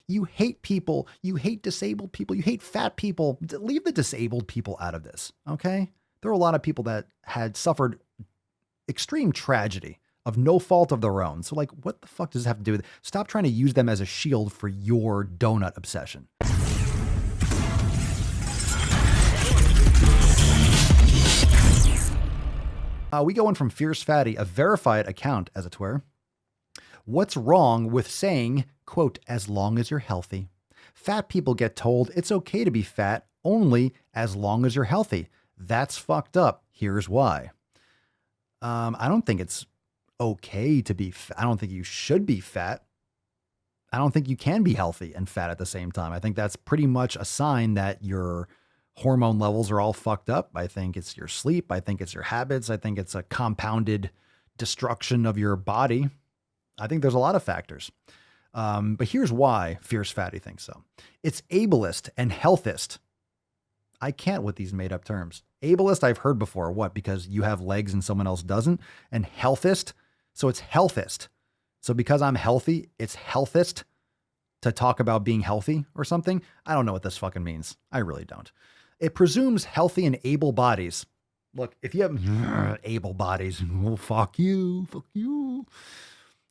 You hate people. You hate disabled people. You hate fat people. Leave the disabled people out of this, okay? There are a lot of people that had suffered extreme tragedy of no fault of their own. So, like, what the fuck does this have to do with it? Stop trying to use them as a shield for your donut obsession. We go in from Fierce Fatty, a verified account, as it were. What's wrong with saying, quote, as long as you're healthy? Fat people get told it's okay to be fat only as long as you're healthy. That's fucked up. Here's why. I don't think it's okay to be fat. I don't think you should be fat. I don't think you can be healthy and fat at the same time. I think that's pretty much a sign that your hormone levels are all fucked up. I think it's your sleep. I think it's your habits. I think it's a compounded destruction of your body. I think there's a lot of factors. But here's why Fierce Fatty thinks so. It's ableist and healthist. I can't with these made up terms. Ableist I've heard before. What? Because you have legs and someone else doesn't. And healthist. So it's healthist. So because I'm healthy, it's healthist to talk about being healthy or something. I don't know what this fucking means. I really don't. It presumes healthy and able bodies. Look, if you have able bodies, well, fuck you, fuck you.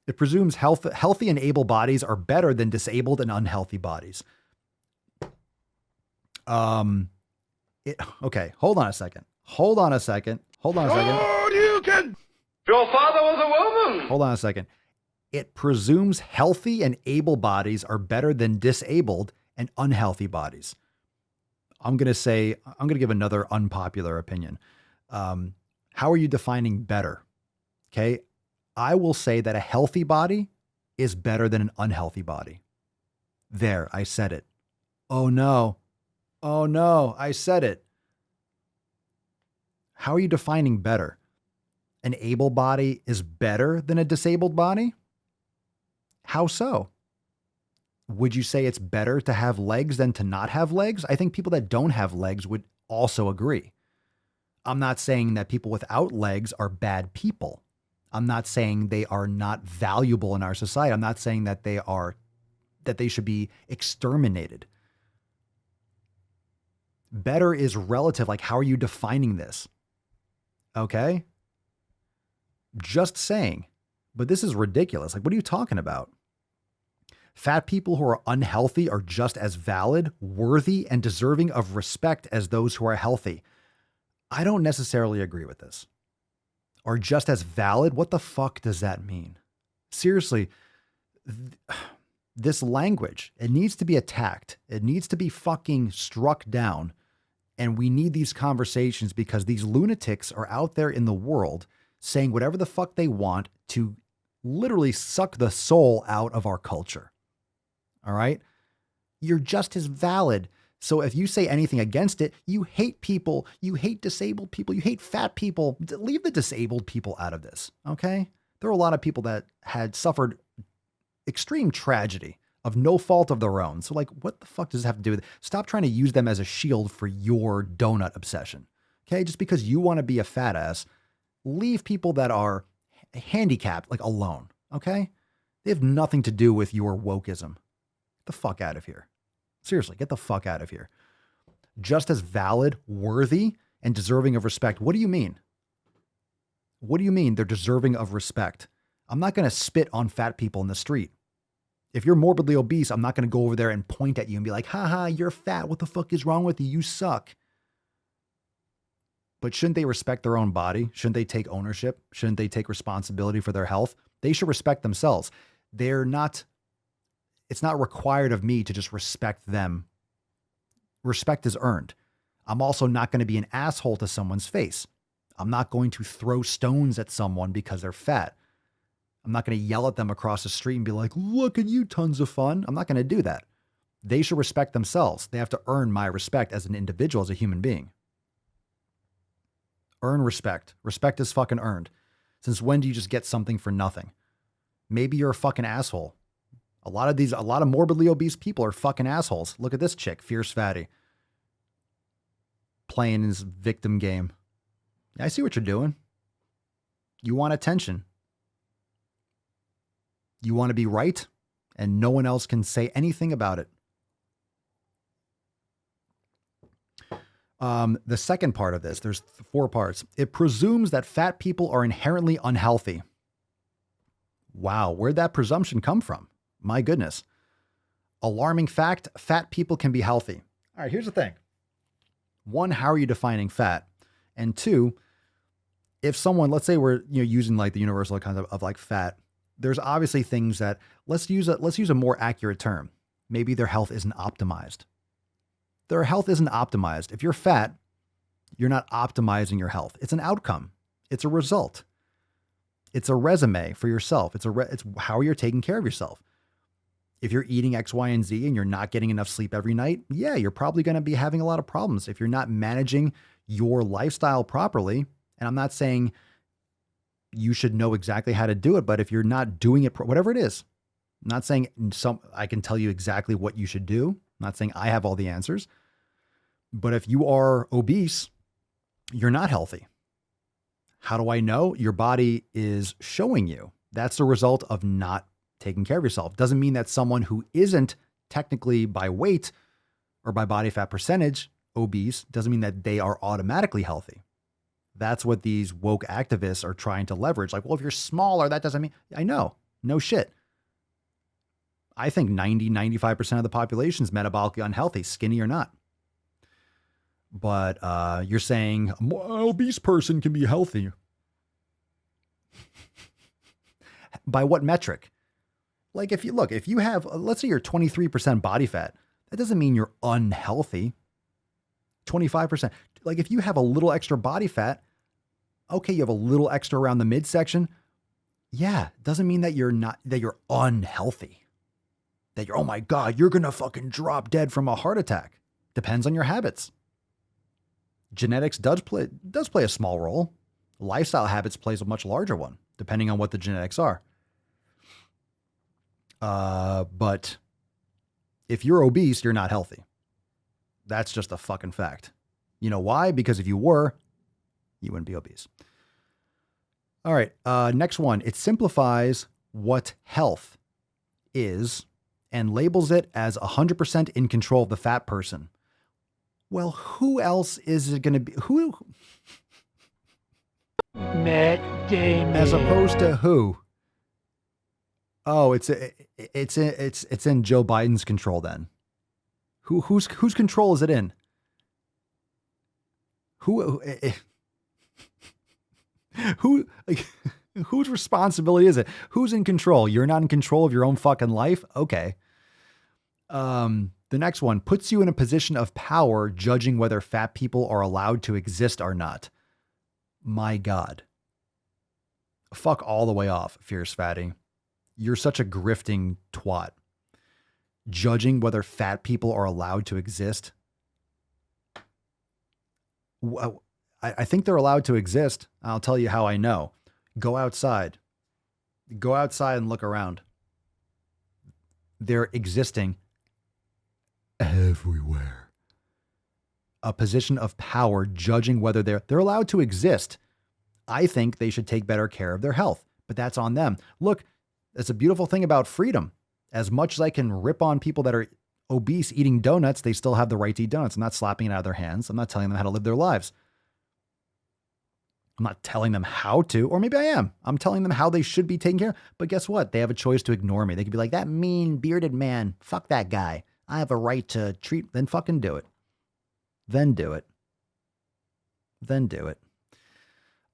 It presumes healthy and able bodies are better than disabled and unhealthy bodies. Okay, hold on a second. Hold on a second. Oh, you can. Your father was a woman. Hold on a second. It presumes healthy and able bodies are better than disabled and unhealthy bodies. I'm going to give another unpopular opinion. How are you defining better? Okay. I will say that a healthy body is better than an unhealthy body. There, I said it. Oh no. Oh no, I said it. How are you defining better? An able body is better than a disabled body? How so? Would you say it's better to have legs than to not have legs? I think people that don't have legs would also agree. I'm not saying that people without legs are bad people. I'm not saying they are not valuable in our society. I'm not saying that they should be exterminated. Better is relative. Like, how are you defining this? Okay. Just saying, but this is ridiculous. Like, what are you talking about? Fat people who are unhealthy are just as valid, worthy, and deserving of respect as those who are healthy. I don't necessarily agree with this. Or just as valid? What the fuck does that mean? Seriously, this language, it needs to be attacked. It needs to be fucking struck down. And we need these conversations because these lunatics are out there in the world saying whatever the fuck they want to literally suck the soul out of our culture. All right? You're just as valid. So if you say anything against it, you hate people, you hate disabled people, you hate fat people. Leave the disabled people out of this, okay? There are a lot of people that had suffered extreme tragedy of no fault of their own. So, like, what the fuck does this have to do with it? Stop trying to use them as a shield for your donut obsession, okay? Just because you want to be a fat ass, leave people that are handicapped, like, alone, okay? They have nothing to do with your wokeism. Get the fuck out of here. Seriously, get the fuck out of here. Just as valid, worthy, and deserving of respect. What do you mean? What do you mean they're deserving of respect? I'm not going to spit on fat people in the street. If you're morbidly obese, I'm not going to go over there and point at you and be like, haha, you're fat. What the fuck is wrong with you? You suck. But shouldn't they respect their own body? Shouldn't they take ownership? Shouldn't they take responsibility for their health? They should respect themselves. It's not required of me to just respect them. Respect is earned. I'm also not going to be an asshole to someone's face. I'm not going to throw stones at someone because they're fat. I'm not going to yell at them across the street and be like, look at you, tons of fun. I'm not going to do that. They should respect themselves. They have to earn my respect as an individual, as a human being. Earn respect. Respect is fucking earned. Since when do you just get something for nothing? Maybe you're a fucking asshole. A lot of morbidly obese people are fucking assholes. Look at this chick, Fierce Fatty, playing his victim game. I see what you're doing. You want attention. You want to be right, and no one else can say anything about it. The second part of this, there's 4 parts. It presumes that fat people are inherently unhealthy. Wow, where'd that presumption come from? My goodness. Alarming fact, fat people can be healthy. All right, here's the thing. 1, how are you defining fat? And 2, if someone, let's say we're using like the universal concept of like fat, there's obviously things that let's use a more accurate term. Maybe their health isn't optimized. Their health isn't optimized. If you're fat, you're not optimizing your health. It's an outcome. It's a result. It's a resume for yourself. It's how you're taking care of yourself. If you're eating X, Y, and Z and you're not getting enough sleep every night, yeah, you're probably going to be having a lot of problems. If you're not managing your lifestyle properly, and I'm not saying you should know exactly how to do it, but if you're not doing it, whatever it is, I'm not saying I can tell you exactly what you should do. I'm not saying I have all the answers, but if you are obese, you're not healthy. How do I know? Your body is showing you. That's the result of not taking care of yourself. Doesn't mean that someone who isn't technically by weight or by body fat percentage obese doesn't mean that they are automatically healthy. That's what these woke activists are trying to leverage. Like, well, if you're smaller, that doesn't mean. I know. No shit. I think 95% of the population is metabolically unhealthy, skinny or not. But you're saying an obese person can be healthy. By what metric? Like if you have, let's say you're 23% body fat, that doesn't mean you're unhealthy. 25%. Like if you have a little extra body fat, okay, you have a little extra around the midsection. Yeah, doesn't mean that you're unhealthy. That you're, oh my God, you're going to fucking drop dead from a heart attack. Depends on your habits. Genetics does play a small role. Lifestyle habits plays a much larger one, depending on what the genetics are. But if you're obese, you're not healthy. That's just a fucking fact. You know why? Because if you were, you wouldn't be obese. All right. Next one. It simplifies what health is and labels it as 100% in control of the fat person. Well, who else is it going to be? Who? Matt Damon. As opposed to who? Oh, it's in Joe Biden's control then. Whose control is it in? Whose responsibility is it? Who's in control? You're not in control of your own fucking life? Okay. The next one puts you in a position of power judging whether fat people are allowed to exist or not. My God. Fuck all the way off, Fierce Fatty. You're such a grifting twat. Judging whether fat people are allowed to exist. I think they're allowed to exist. I'll tell you how I know. Go outside. Go outside and look around. They're existing everywhere. A position of power judging whether they're allowed to exist. I think they should take better care of their health, but that's on them. Look, that's a beautiful thing about freedom. As much as I can rip on people that are obese eating donuts, they still have the right to eat donuts. I'm not slapping it out of their hands. I'm not telling them how to live their lives. I'm not telling them how to, or maybe I am. I'm telling them how they should be taken care of. But guess what? They have a choice to ignore me. They could be like, that mean bearded man, fuck that guy. I have a right to treat, then fucking do it. Then do it. Then do it.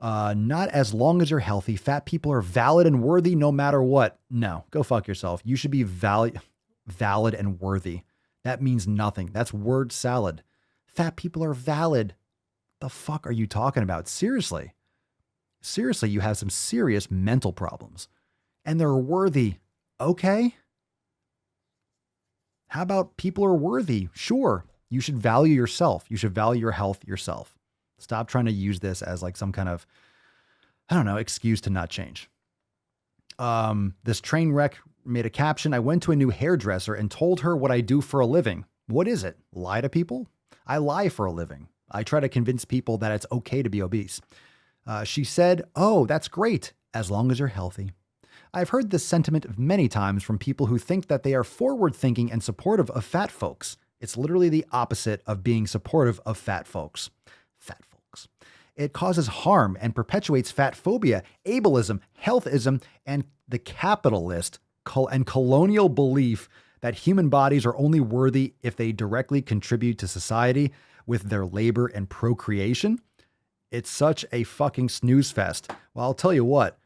Not as long as you're healthy. Fat people are valid and worthy no matter what. No, go fuck yourself. You should be valid and worthy. That means nothing. That's word salad. Fat people are valid. The fuck are you talking about? Seriously. Seriously, you have some serious mental problems. And they're worthy. Okay. How about people are worthy? Sure. You should value yourself. You should value your health yourself. Stop trying to use this as like some kind of, I don't know, excuse to not change. This train wreck made a caption. I went to a new hairdresser and told her what I do for a living. What is it? Lie to people? I lie for a living. I try to convince people that it's okay to be obese. She said, oh, that's great. As long as you're healthy. I've heard this sentiment many times from people who think that they are forward-thinking and supportive of fat folks. It's literally the opposite of being supportive of fat folks. Fat folks. It causes harm and perpetuates fat phobia, ableism, healthism, and the capitalist and colonial belief that human bodies are only worthy if they directly contribute to society with their labor and procreation. It's such a fucking snooze fest. Well, I'll tell you what,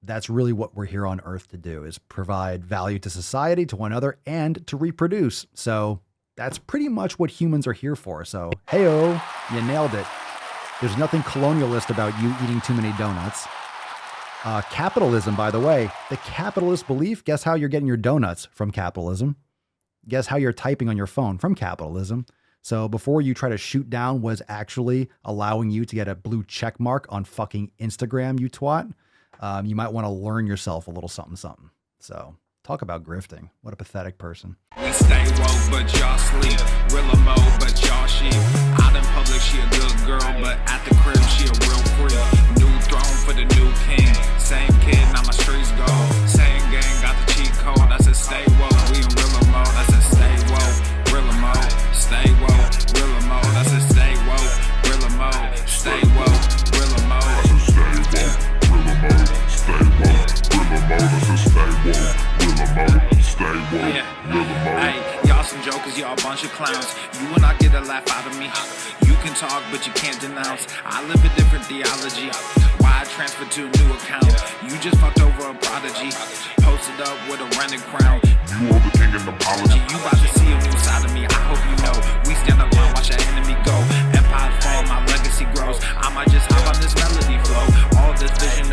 that's really what we're here on Earth to do, is provide value to society, to one another, and to reproduce. So that's pretty much what humans are here for. So, hey-o, you nailed it. There's nothing colonialist about you eating too many donuts. Capitalism, by the way, the capitalist belief, guess how you're getting your donuts? From capitalism. Guess how you're typing on your phone? From capitalism. So before you try to shoot down what's actually allowing you to get a blue check mark on fucking Instagram, you twat, you might want to learn yourself a little something, something. So talk about grifting. What a pathetic person. We stay woke, but y'all sleep. Real mode, but y'all sheep. Out in public, she a good girl, but at the crib, she a real freak. New throne for the new king. Same kid, now my streets go. Same gang, got the cheat code. I said stay woke, we in real mode. I said stay woke, real mode. Stay woke, real mode. I said stay woke, real mode. Stay woke, real mode. I said stay woke, real mode. Stay woke, real mode. I said stay woke, real mode. Stay woke, real mode. Hey, y'all some jokers, y'all a bunch of clowns. You will not get a laugh out of me. You can talk, but you can't denounce. I live a different theology. Why I transferred to a new account? You just fucked over a prodigy. Posted up with a rented crown. You are the king and apology. You about to see a new side of me. I hope you know. We stand up and watch our enemy go. Empire fall, my legacy grows. I might just hop on this melody flow. All this vision